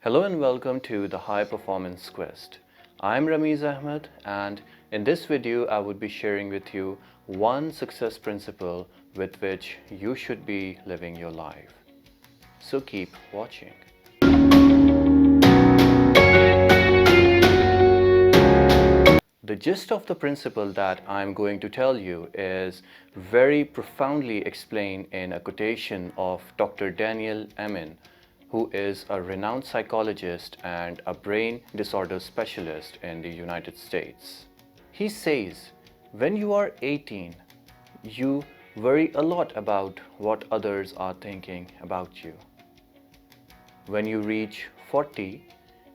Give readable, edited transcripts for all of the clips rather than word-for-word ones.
Hello and welcome to the High Performance Quest. I'm Ramiz Ahmed, and in this video I would be sharing with you one success principle with which you should be living your life. So keep watching. The gist of the principle that I'm going to tell you is very profoundly explained in a quotation of Dr. Daniel Amen, who is a renowned psychologist and a brain disorder specialist in the United States. He says, when you are 18, you worry a lot about what others are thinking about you. When you reach 40,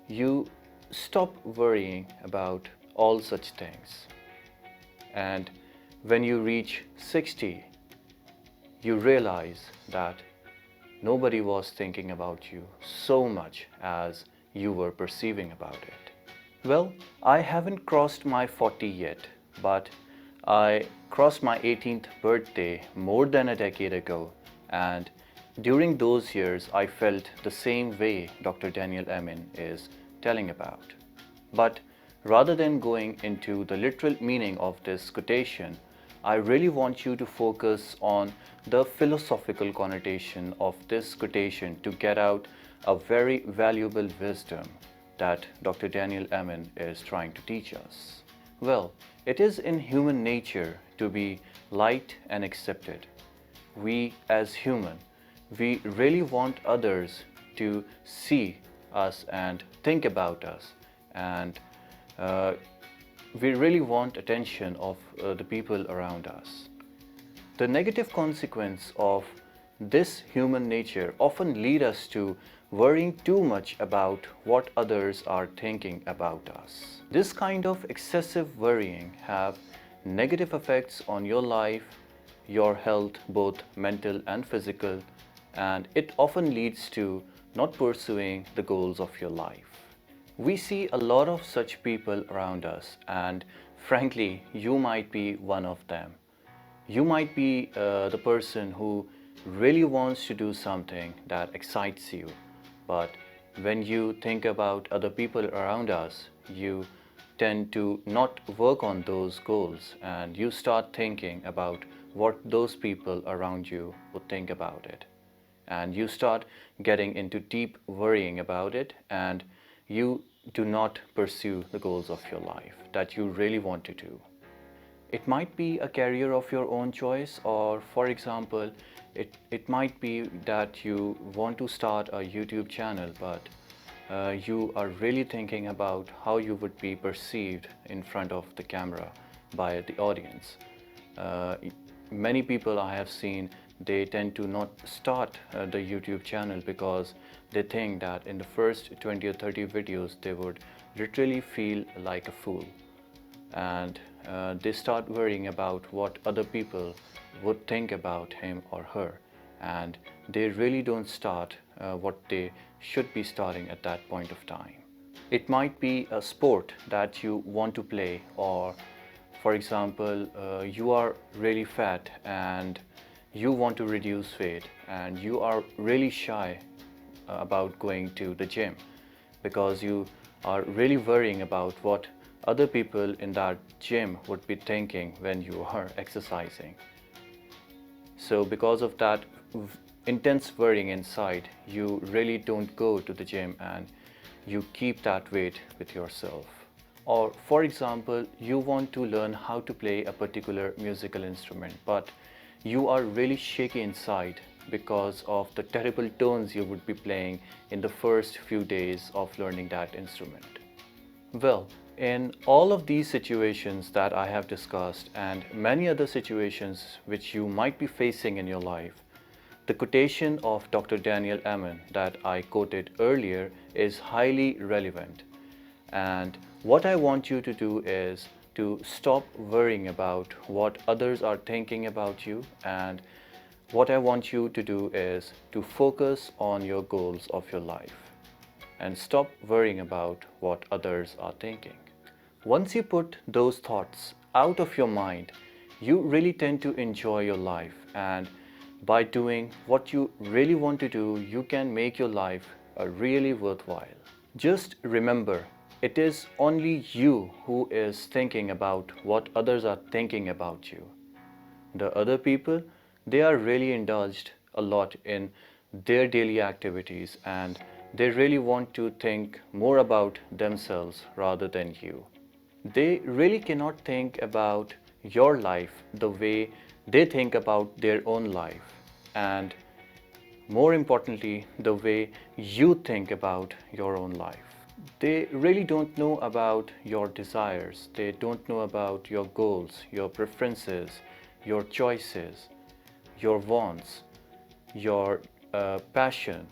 you stop worrying about all such things. And when you reach 60, you realize that nobody was thinking about you so much as you were perceiving about it. Well, I haven't crossed my 40 yet, but I crossed my 18th birthday more than a decade ago, and during those years I felt the same way Dr. Daniel Amen is telling about. But rather than going into the literal meaning of this quotation, I really want you to focus on the philosophical connotation of this quotation to get out a very valuable wisdom that Dr. Daniel Amen is trying to teach us. Well, it is in human nature to be liked and accepted. We as human, we really want others to see us and think about us, and we really want attention of the people around us. The negative consequence of this human nature often lead us to worrying too much about what others are thinking about us. This kind of excessive worrying have negative effects on your life, your health, both mental and physical, and it often leads to not pursuing the goals of your life. We see a lot of such people around us, and frankly, you might be one of them. You might be the person who really wants to do something that excites you, but when you think about other people around us, you tend to not work on those goals, and you start thinking about what those people around you would think about it. And you start getting into deep worrying about it, and you do not pursue the goals of your life that you really want to do. It might be a career of your own choice, or for example, it might be that you want to start a YouTube channel, but you are really thinking about how you would be perceived in front of the camera by the audience. Many people I have seen, they tend to not start the YouTube channel because they think that in the first 20 or 30 videos they would literally feel like a fool, and they start worrying about what other people would think about him or her, and they really don't start what they should be starting at that point of time. It might be a sport that you want to play, or for example, you are really fat and you want to reduce weight, and you are really shy about going to the gym because you are really worrying about what other people in that gym would be thinking when you are exercising. So because of that intense worrying inside, you really don't go to the gym and you keep that weight with yourself. Or for example, you want to learn how to play a particular musical instrument, but you are really shaky inside because of the terrible tones you would be playing in the first few days of learning that instrument. Well, in all of these situations that I have discussed and many other situations which you might be facing in your life, the quotation of Dr. Daniel Amen that I quoted earlier is highly relevant. And what I want you to do is to stop worrying about what others are thinking about you, and what I want you to do is to focus on your goals of your life and stop worrying about what others are thinking. Once you put those thoughts out of your mind, you really tend to enjoy your life, and by doing what you really want to do, you can make your life are really worthwhile. Just remember, it is only you who is thinking about what others are thinking about you. The other people, they are really indulged a lot in their daily activities, and they really want to think more about themselves rather than you. They really cannot think about your life the way they think about their own life, and more importantly, the way you think about your own life. They really don't know about your desires, they don't know about your goals, your preferences, your choices, your wants, your passion.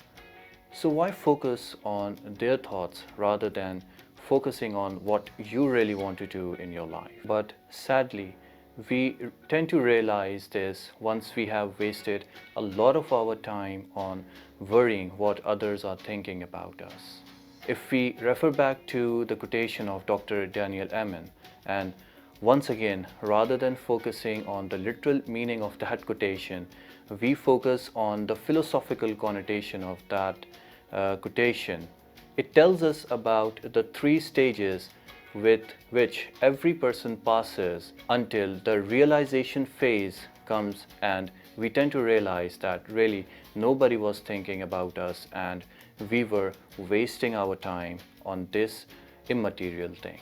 So, why focus on their thoughts rather than focusing on what you really want to do in your life? But sadly, we tend to realize this once we have wasted a lot of our time on worrying what others are thinking about us. If we refer back to the quotation of Dr. Daniel Amen, and once again, rather than focusing on the literal meaning of that quotation, we focus on the philosophical connotation of that quotation. It tells us about the three stages with which every person passes until the realization phase comes, and we tend to realize that really nobody was thinking about us and we were wasting our time on this immaterial thing.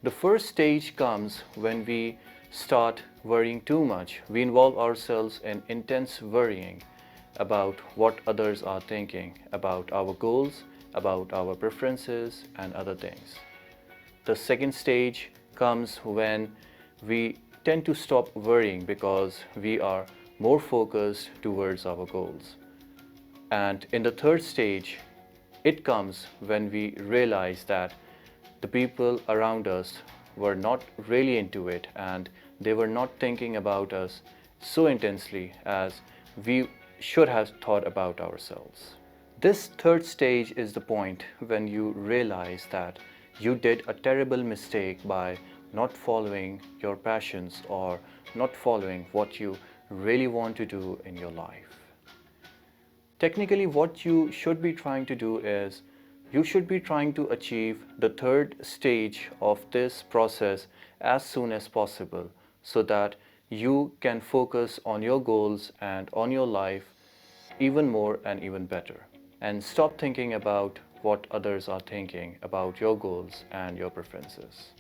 The first stage comes when we start worrying too much. We involve ourselves in intense worrying about what others are thinking, about our goals, about our preferences, and other things. The second stage comes when we tend to stop worrying because we are more focused towards our goals. And in the third stage, it comes when we realize that the people around us were not really into it and they were not thinking about us so intensely as we should have thought about ourselves. This third stage is the point when you realize that you did a terrible mistake by not following your passions or not following what you really want to do in your life. Technically, what you should be trying to do is you should be trying to achieve the third stage of this process as soon as possible so that you can focus on your goals and on your life even more and even better. And stop thinking about what others are thinking about your goals and your preferences.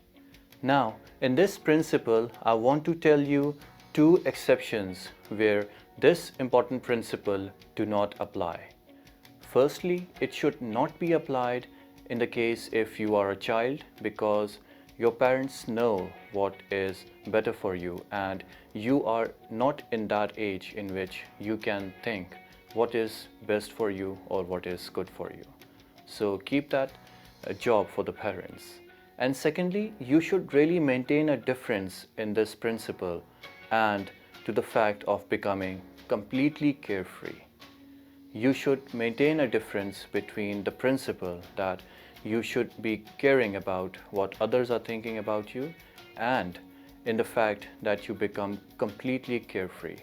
Now, in this principle, I want to tell you two exceptions where this important principle do not apply. Firstly, it should not be applied in the case if you are a child because your parents know what is better for you and you are not in that age in which you can think what is best for you or what is good for you. So keep that a job for the parents. And secondly, you should really maintain a difference in this principle and to the fact of becoming completely carefree. You should maintain a difference between the principle that you should be caring about what others are thinking about you and in the fact that you become completely carefree.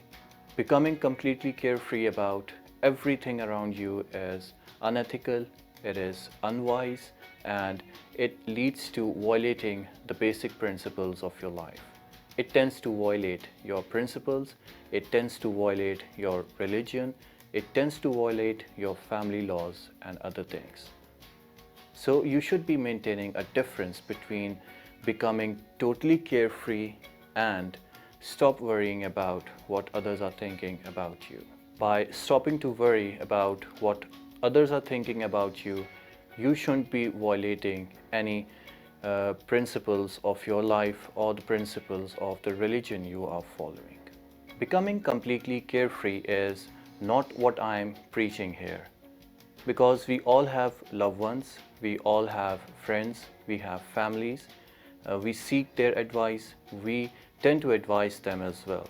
Becoming completely carefree about everything around you is unethical, it is unwise, and it leads to violating the basic principles of your life. It tends to violate your principles, it tends to violate your religion, it tends to violate your family laws and other things. So you should be maintaining a difference between becoming totally carefree and stop worrying about what others are thinking about you. By stopping to worry about what others are thinking about you, you shouldn't be violating any principles of your life or the principles of the religion you are following. Becoming completely carefree is not what I am preaching here, because we all have loved ones, we all have friends, we have families, we seek their advice, we tend to advise them as well.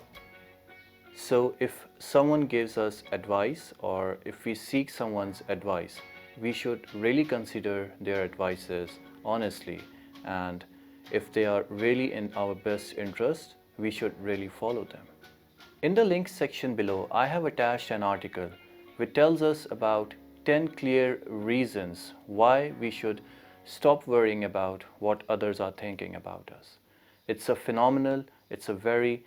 So if someone gives us advice or if we seek someone's advice, we should really consider their advices honestly, and if they are really in our best interest, we should really follow them. In the links section below, I have attached an article which tells us about 10 clear reasons why we should stop worrying about what others are thinking about us. It's a phenomenal, it's a very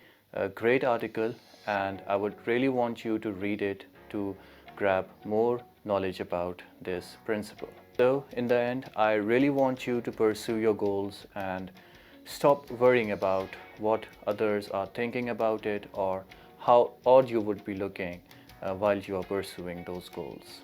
great article, and I would really want you to read it to grab more knowledge about this principle. So in the end, I really want you to pursue your goals and stop worrying about what others are thinking about it or how odd you would be looking while you are pursuing those goals.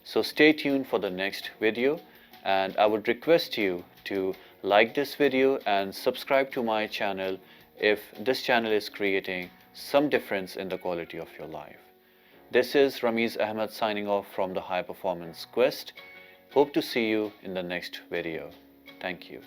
So stay tuned for the next video, and I would request you to like this video and subscribe to my channel if this channel is creating some difference in the quality of your life. This is Ramiz Ahmed signing off from the High Performance Quest. Hope to see you in the next video. Thank you.